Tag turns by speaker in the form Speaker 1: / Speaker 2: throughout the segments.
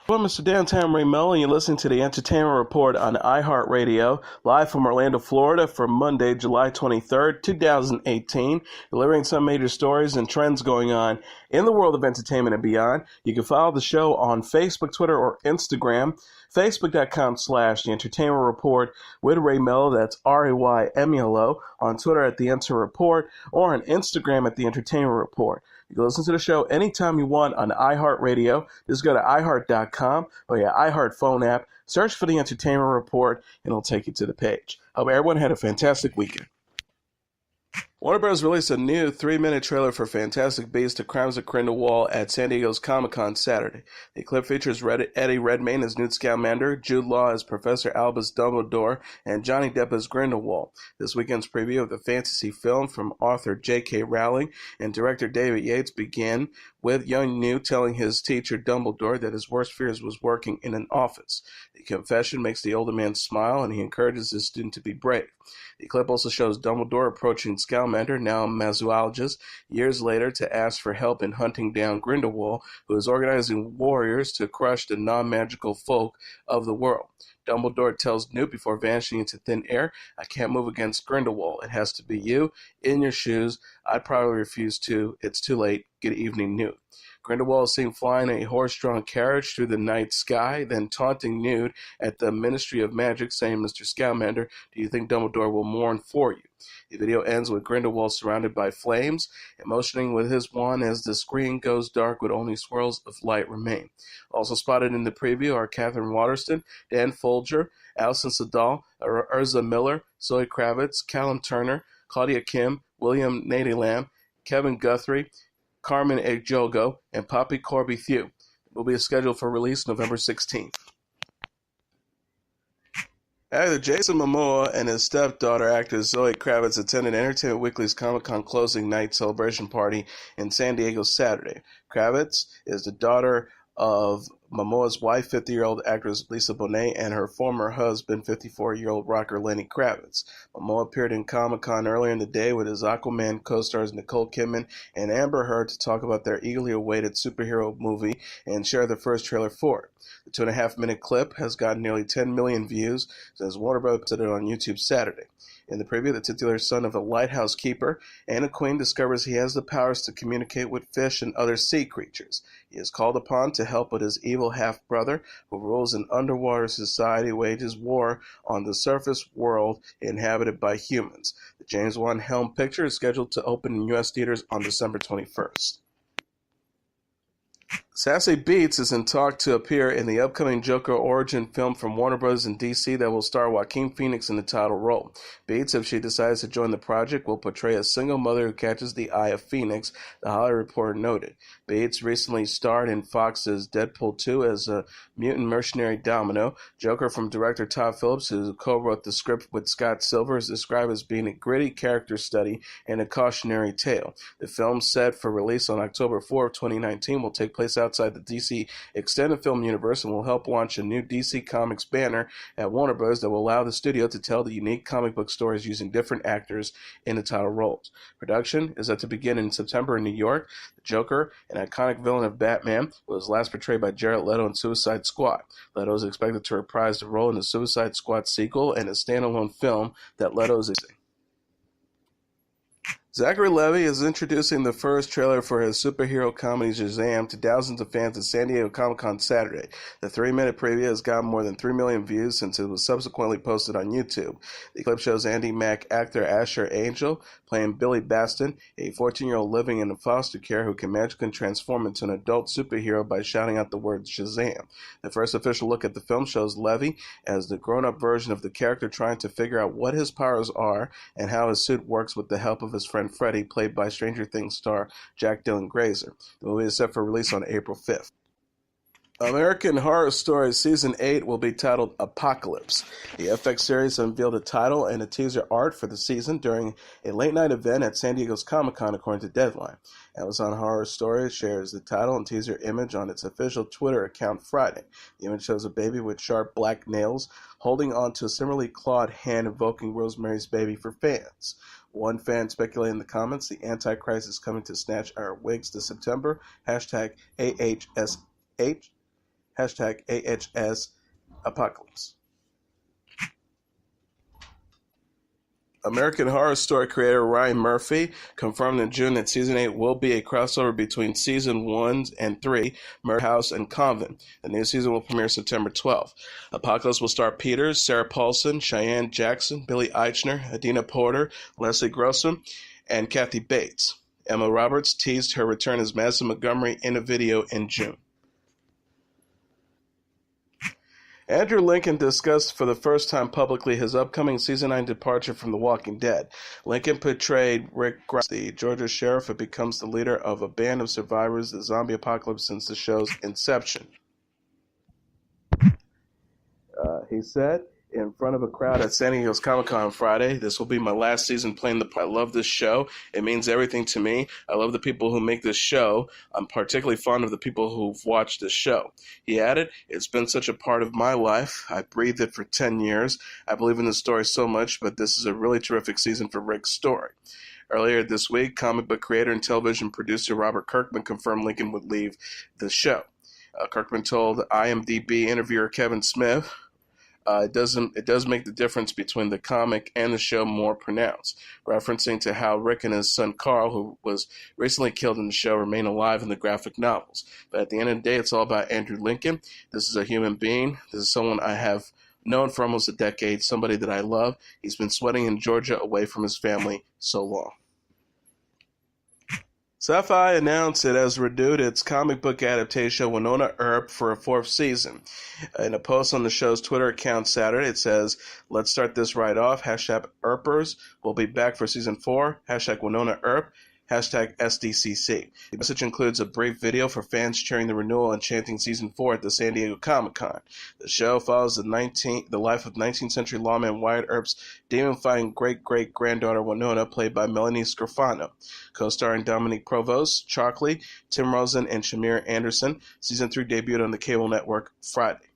Speaker 1: Well, Mr. Downtown Ray Melo, and you're listening to the Entertainment Report on iHeartRadio, live from Orlando, Florida, for Monday, July 23rd, 2018, delivering some major stories and trends going on in the world of entertainment and beyond. You can follow the show on Facebook, Twitter, or Instagram. Facebook.com/The Entertainment Report with Ray Melo, that's RAYMELO, on Twitter at The Enter Report, or on Instagram at The Entertainment Report. You can listen to the show anytime you want on iHeartRadio. Just go to iHeart.com or your iHeart phone app, search for The Entertainment Report, and it'll take you to the page. Hope everyone had a fantastic weekend. Warner Bros. Released a new 3-minute trailer for Fantastic Beasts: The Crimes of Grindelwald at San Diego's Comic-Con Saturday. The clip features Eddie Redmayne as Newt Scamander, Jude Law as Professor Albus Dumbledore, and Johnny Depp as Grindelwald. This weekend's preview of the fantasy film from author J.K. Rowling and director David Yates began with young Newt telling his teacher Dumbledore that his worst fears was working in an office. The confession makes the older man smile, and he encourages his student to be brave. The clip also shows Dumbledore approaching Scamander, now a mazoologist, years later to ask for help in hunting down Grindelwald, who is organizing warriors to crush the non-magical folk of the world. Dumbledore tells Newt before vanishing into thin air, "I can't move against Grindelwald. It has to be you, in your shoes. I'd probably refuse to. It's too late. Good evening, Newt." Grindelwald is seen flying a horse-drawn carriage through the night sky, then taunting Newt at the Ministry of Magic, saying, "Mr. Scamander, do you think Dumbledore will mourn for you?" The video ends with Grindelwald surrounded by flames and motioning with his wand as the screen goes dark with only swirls of light remain. Also spotted in the preview are Catherine Waterston, Dan Folger, Alison Sadal, Urza Miller, Zoe Kravitz, Callum Turner, Claudia Kim, William Nadylam, Kevin Guthrie, Carmen Ejogo, and Poppy Corby Thew. The movie is scheduled for release November 16th. Actor Jason Momoa and his stepdaughter, actress Zoe Kravitz, attended Entertainment Weekly's Comic-Con closing night celebration party in San Diego Saturday. Kravitz is the daughter of Momoa's wife, 50-year-old actress Lisa Bonet, and her former husband, 54-year-old rocker Lenny Kravitz. Momoa appeared in Comic-Con earlier in the day with his Aquaman co-stars Nicole Kidman and Amber Heard to talk about their eagerly awaited superhero movie and share their first trailer for it. The 2.5-minute clip has gotten nearly 10 million views since Warner Bros. Put it on YouTube Saturday. In the preview, the titular son of a lighthouse keeper and a queen discovers he has the powers to communicate with fish and other sea creatures. He is called upon to help with his evil half-brother, who rules an underwater society, wages war on the surface world inhabited by humans. The James Wan Helm picture is scheduled to open in U.S. theaters on December 21st. Zazie Beetz is in talk to appear in the upcoming Joker origin film from Warner Bros. And DC that will star Joaquin Phoenix in the title role. Beetz, if she decides to join the project, will portray a single mother who catches the eye of Phoenix, the Hollywood Reporter noted. Beetz recently starred in Fox's Deadpool 2 as a mutant mercenary Domino. Joker from director Todd Phillips, who co-wrote the script with Scott Silver, is described as being a gritty character study and a cautionary tale. The film, set for release on October 4, 2019, will take place outside the DC Extended Film Universe and will help launch a new DC Comics banner at Warner Bros. That will allow the studio to tell the unique comic book stories using different actors in the title roles. Production is set to begin in September in New York. The Joker, an iconic villain of Batman, was last portrayed by Jared Leto in Suicide Squad. Leto is expected to reprise the role in the Suicide Squad sequel and a standalone film that Leto is executing. Zachary Levi is introducing the first trailer for his superhero comedy Shazam to thousands of fans at San Diego Comic-Con Saturday. The 3-minute preview has gotten more than 3 million views since it was subsequently posted on YouTube. The clip shows Andy Mack actor Asher Angel playing Billy Baston, a 14-year-old living in foster care who can magically transform into an adult superhero by shouting out the word Shazam. The first official look at the film shows Levi as the grown-up version of the character trying to figure out what his powers are and how his suit works with the help of his friend Freddy, played by Stranger Things star Jack Dylan Grazer. The movie is set for release on April 5th. American Horror Story Season 8 will be titled Apocalypse. The FX series unveiled a title and a teaser art for the season during a late-night event at San Diego's Comic-Con, according to Deadline. Amazon Horror Story shares the title and teaser image on its official Twitter account Friday. The image shows a baby with sharp black nails holding onto a similarly clawed hand, invoking Rosemary's Baby for fans. One fan speculated in the comments, the Antichrist is coming to snatch our wigs this September. #AHSH. Hashtag AHS Apocalypse. American Horror Story creator Ryan Murphy confirmed in June that Season 8 will be a crossover between Season 1 and 3, Murder House and Convent. The new season will premiere September 12th. Apocalypse will star Peters, Sarah Paulson, Cheyenne Jackson, Billy Eichner, Adina Porter, Leslie Grossman, and Kathy Bates. Emma Roberts teased her return as Madison Montgomery in a video in June. Andrew Lincoln discussed for the first time publicly his upcoming Season 9 departure from The Walking Dead. Lincoln portrayed Rick Grimes, the Georgia sheriff who becomes the leader of a band of survivors of the zombie apocalypse since the show's inception. He said in front of a crowd at San Diego's Comic-Con on Friday, "This will be my last season playing the part. I love this show. It means everything to me. I love the people who make this show. I'm particularly fond of the people who've watched this show." He added, "It's been such a part of my life. I breathed it for 10 years. I believe in the story so much, but this is a really terrific season for Rick's story." Earlier this week, comic book creator and television producer Robert Kirkman confirmed Lincoln would leave the show. Kirkman told IMDb interviewer Kevin Smith, it does make the difference between the comic and the show more pronounced, referencing to how Rick and his son Carl, who was recently killed in the show, remain alive in the graphic novels. But at the end of the day, it's all about Andrew Lincoln. This is a human being. This is someone I have known for almost a decade, somebody that I love. He's been sweating in Georgia away from his family so long. Sci-Fi announced it has renewed its comic book adaptation Wynonna Earp for a 4th season. In a post on the show's Twitter account Saturday, it says, "Let's start this right off. Hashtag Earpers will be back for Season 4. Hashtag Wynonna Earp. Hashtag SDCC." The message includes a brief video for fans cheering the renewal and chanting Season 4 at the San Diego Comic-Con. The show follows the life of 19th century lawman Wyatt Earp's demon-fighting great-great-granddaughter Wynonna, played by Melanie Scrofano. Co-starring Dominique Provost, Chalkley, Tim Rosen, and Shamir Anderson. Season 3 debuted on the cable network Friday.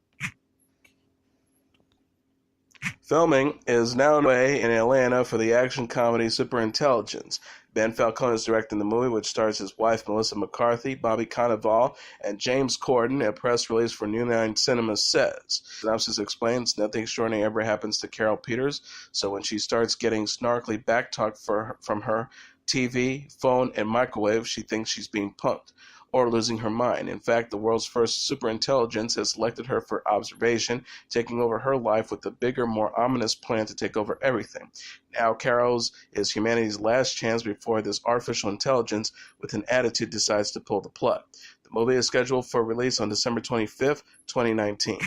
Speaker 1: Filming is now underway in Atlanta for the action comedy Superintelligence. Ben Falcone is directing the movie, which stars his wife Melissa McCarthy, Bobby Cannavale, and James Corden. A press release for New Line Cinema says. Synopsis explains, nothing extraordinary ever happens to Carol Peters, so when she starts getting snarkly backtalk from her TV, phone, and microwave, she thinks she's being punked or losing her mind. In fact, the world's first superintelligence has selected her for observation, taking over her life with a bigger, more ominous plan to take over everything. Now Carol's is humanity's last chance before this artificial intelligence with an attitude decides to pull the plug. The movie is scheduled for release on December 25th, 2019.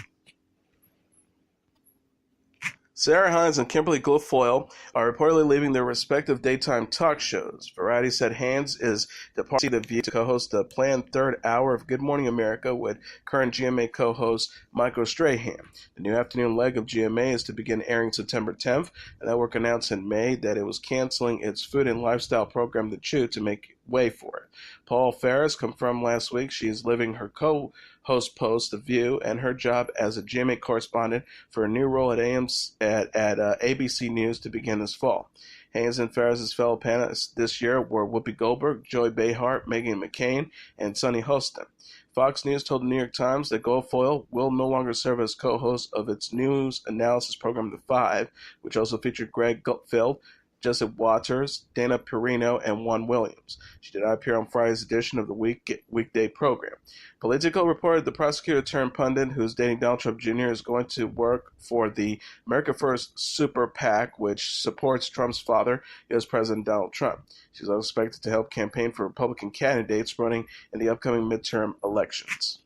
Speaker 1: Sara Haines and Kimberly Guilfoyle are reportedly leaving their respective daytime talk shows. Variety said Haines is departing The View to co-host the planned third hour of Good Morning America with current GMA co-host Michael Strahan. The new afternoon leg of GMA is to begin airing September 10th. The network announced in May that it was canceling its food and lifestyle program The Chew to make way for it. Paul Ferris confirmed last week she is leaving her co-host post, The View, and her job as a GMA correspondent for a new role at ABC News to begin this fall. Haines and Ferris' fellow panelists this year were Whoopi Goldberg, Joy Behar, Meghan McCain, and Sunny Hostin. Fox News told the New York Times that Guilfoyle will no longer serve as co-host of its news analysis program The Five, which also featured Greg Gutfeld, Joseph Waters, Dana Perino, and Juan Williams. She did not appear on Friday's edition of the weekday program. Politico reported the prosecutor-turned-pundit who's dating Donald Trump Jr. is going to work for the America First Super PAC, which supports Trump's father, U.S. President Donald Trump. She's also expected to help campaign for Republican candidates running in the upcoming midterm elections.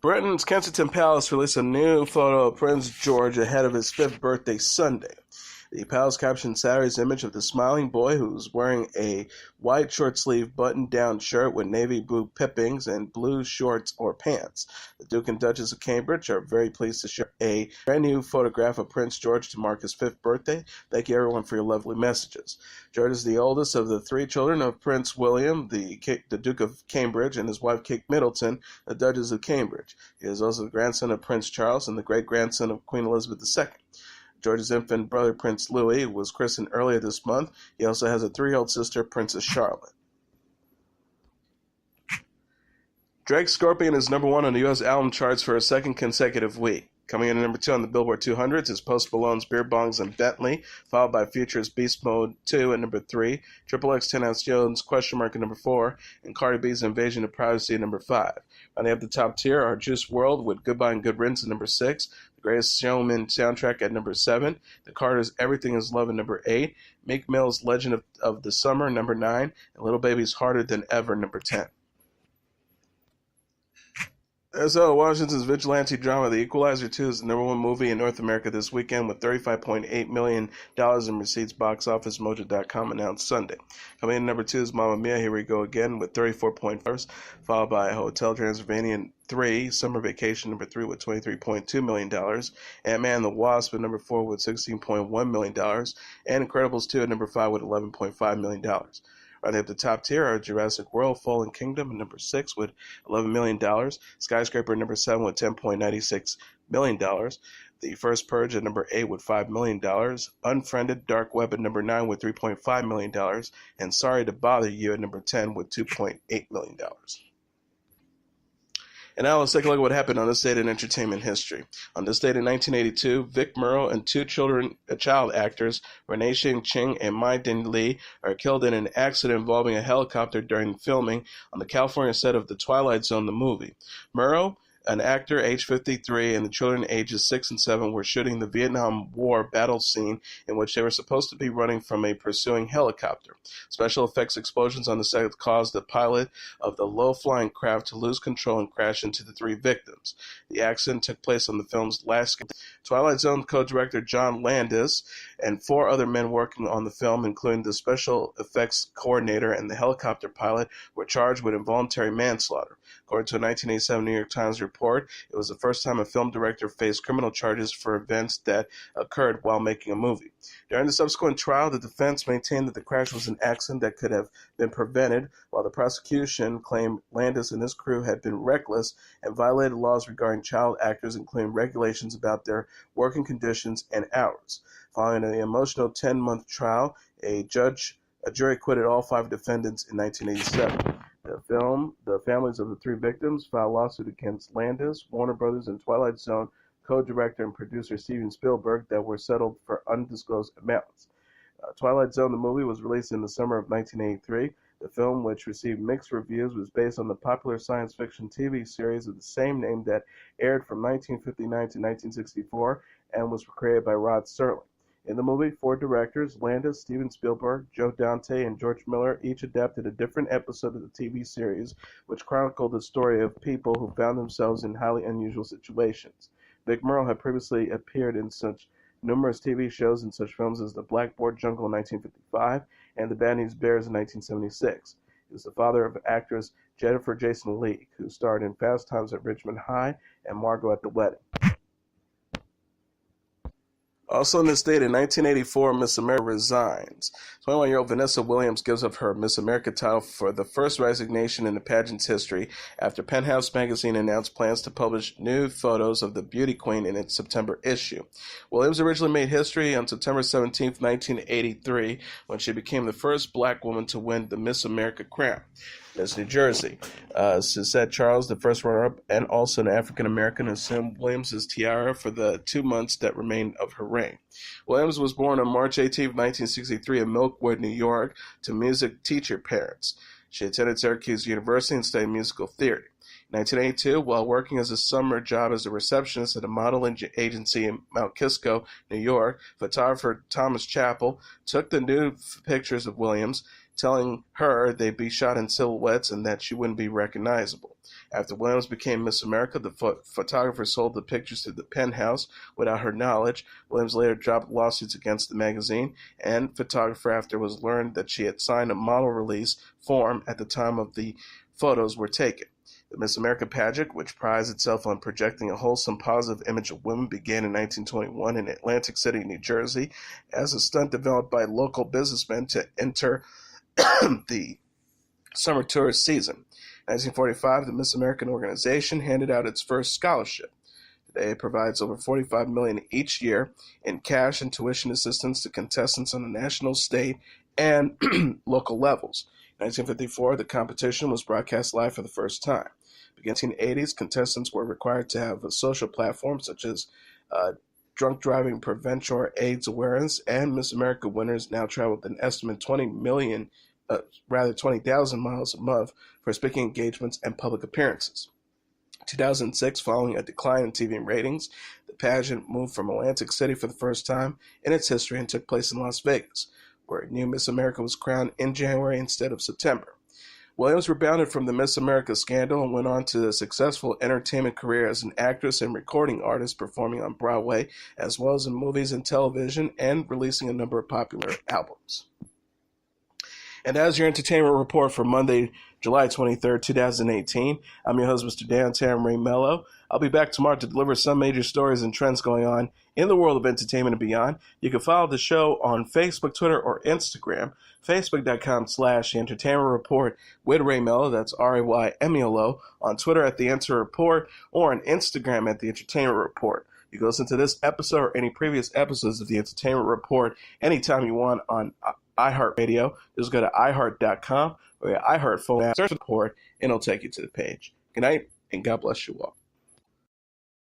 Speaker 1: Britain's Kensington Palace released a new photo of Prince George ahead of his 5th birthday Sunday. The palace captioned Saturday's image of the smiling boy who's wearing a white short-sleeve button-down shirt with navy blue pippings and blue shorts or pants. The Duke and Duchess of Cambridge are very pleased to share a brand-new photograph of Prince George to mark his 5th birthday. Thank you, everyone, for your lovely messages. George is the oldest of the 3 children of Prince William, the Duke of Cambridge, and his wife, Kate Middleton, the Duchess of Cambridge. He is also the grandson of Prince Charles and the great-grandson of Queen Elizabeth II. George's infant brother, Prince Louis, was christened earlier this month. He also has a 3-year-old sister, Princess Charlotte. Drake's Scorpion is number one on the U.S. album charts for a second consecutive week. Coming in at number 2 on the Billboard 200 is Post Malone's Beer Bongs and Bentley, followed by Future's Beast Mode 2 at number 3, Triple X Jones Question Mark at number 4, and Cardi B's Invasion of Privacy at number 5. Rounding up the top tier are Juice WRLD with Goodbye and Good Riddance at number 6, The Greatest Showman soundtrack at number 7, The Carters' Everything Is Love at number 8, Meek Mill's Legend of the Summer number 9, and Lil Baby's Harder Than Ever number 10. So, Washington's vigilante drama The Equalizer 2 is the number one movie in North America this weekend with $35.8 million in receipts, box office mojo.com announced Sunday. Coming in number 2 is Mamma Mia, Here We Go Again with 34.4, followed by Hotel Transylvania 3, Summer Vacation number 3 with $23.2 million, Ant-Man and the Wasp at number 4 with $16.1 million, and Incredibles 2 at number 5 with $11.5 million. Rounding up the top tier are Jurassic World Fallen Kingdom at number 6 with $11 million, Skyscraper at number 7 with $10.96 million, The First Purge at number 8 with $5 million, Unfriended Dark Web at number 9 with $3.5 million, and Sorry to Bother You at number 10 with $2.8 million. And now let's take a look at what happened on this date in entertainment history. On this date in 1982, Vic Morrow and two child actors, Renee Ching and Mai Ding Lee, are killed in an accident involving a helicopter during filming on the California set of The Twilight Zone, the movie. Morrow, an actor age 53, and the children ages 6 and 7 were shooting the Vietnam War battle scene in which they were supposed to be running from a pursuing helicopter. Special effects explosions on the set caused the pilot of the low-flying craft to lose control and crash into the 3 victims. The accident took place on the film's last. Twilight Zone co-director John Landis and 4 other men working on the film, including the special effects coordinator and the helicopter pilot, were charged with involuntary manslaughter. According to a 1987 New York Times report, it was the first time a film director faced criminal charges for events that occurred while making a movie. During the subsequent trial, the defense maintained that the crash was an accident that could have been prevented, while the prosecution claimed Landis and his crew had been reckless and violated laws regarding child actors, including regulations about their working conditions and hours. Following an emotional 10-month trial, a jury acquitted all 5 defendants in 1987. The families of the 3 victims filed a lawsuit against Landis, Warner Brothers, and Twilight Zone co-director and producer Steven Spielberg that were settled for undisclosed amounts. Twilight Zone, the movie, was released in the summer of 1983. The film, which received mixed reviews, was based on the popular science fiction TV series of the same name that aired from 1959 to 1964 and was created by Rod Serling. In the movie, 4 directors, Landis, Steven Spielberg, Joe Dante, and George Miller, each adapted a different episode of the TV series, which chronicled the story of people who found themselves in highly unusual situations. Vic Morrow had previously appeared in such numerous TV shows in such films as The Blackboard Jungle in 1955 and The Bad News Bears in 1976. He was the father of actress Jennifer Jason Leigh, who starred in Fast Times at Ridgemont High and Margot at the Wedding. Also on this date in 1984, Miss America resigns. 21-year-old Vanessa Williams gives up her Miss America title for the first resignation in the pageant's history after Penthouse magazine announced plans to publish nude photos of the beauty queen in its September issue. Williams originally made history on September 17, 1983, when she became the first black woman to win the Miss America crown. Miss New Jersey. Suzette Charles, the first runner-up, and also an African-American, assumed Williams' tiara for the 2 months that remained of her reign. Williams was born on March 18, 1963 in Milkwood, New York, to music teacher parents. She attended Syracuse University and studied musical theory. In 1982, while working as a summer job as a receptionist at a modeling agency in Mount Kisco, New York, photographer Thomas Chappell took the nude pictures of Williams, telling her they'd be shot in silhouettes and that she wouldn't be recognizable. After Williams became Miss America, the photographer sold the pictures to the Penthouse without her knowledge. Williams later dropped lawsuits against the magazine and photographer after it was learned that she had signed a model release form at the time of the photos were taken. The Miss America pageant, which prides itself on projecting a wholesome, positive image of women, began in 1921 in Atlantic City, New Jersey, as a stunt developed by local businessmen to enter the summer tourist season. In 1945, the Miss American organization handed out its first scholarship. Today, it provides over $45 million each year in cash and tuition assistance to contestants on the national, state, and local levels. In 1954, the competition was broadcast live for the first time. Beginning in the 1980s, contestants were required to have a social platform such as drunk driving prevention or AIDS awareness, and Miss America winners now travel with an estimated 20,000 miles a month for speaking engagements and public appearances. 2006, following a decline in TV ratings, the pageant moved from Atlantic City for the first time in its history and took place in Las Vegas, where a new Miss America was crowned in January instead of September. Williams rebounded from the Miss America scandal and went on to a successful entertainment career as an actress and recording artist, performing on Broadway as well as in movies and television, and releasing a number of popular albums. And as your entertainment report for Monday, July 23rd, 2018, I'm your host, Mr. Downtown Ray Melo. I'll be back tomorrow to deliver some major stories and trends going on in the world of entertainment and beyond. You can follow the show on Facebook, Twitter, or Instagram. Facebook.com/The Entertainment Report with Ray Melo, that's RAYMELO, on Twitter at The Enter Report, or on Instagram at The Entertainment Report. You can listen to this episode or any previous episodes of The Entertainment Report anytime you want on iHeartRadio. Just go to iHeart.com or your iHeart phone app, search report, and it'll take you to the page. Good night, and God bless you all.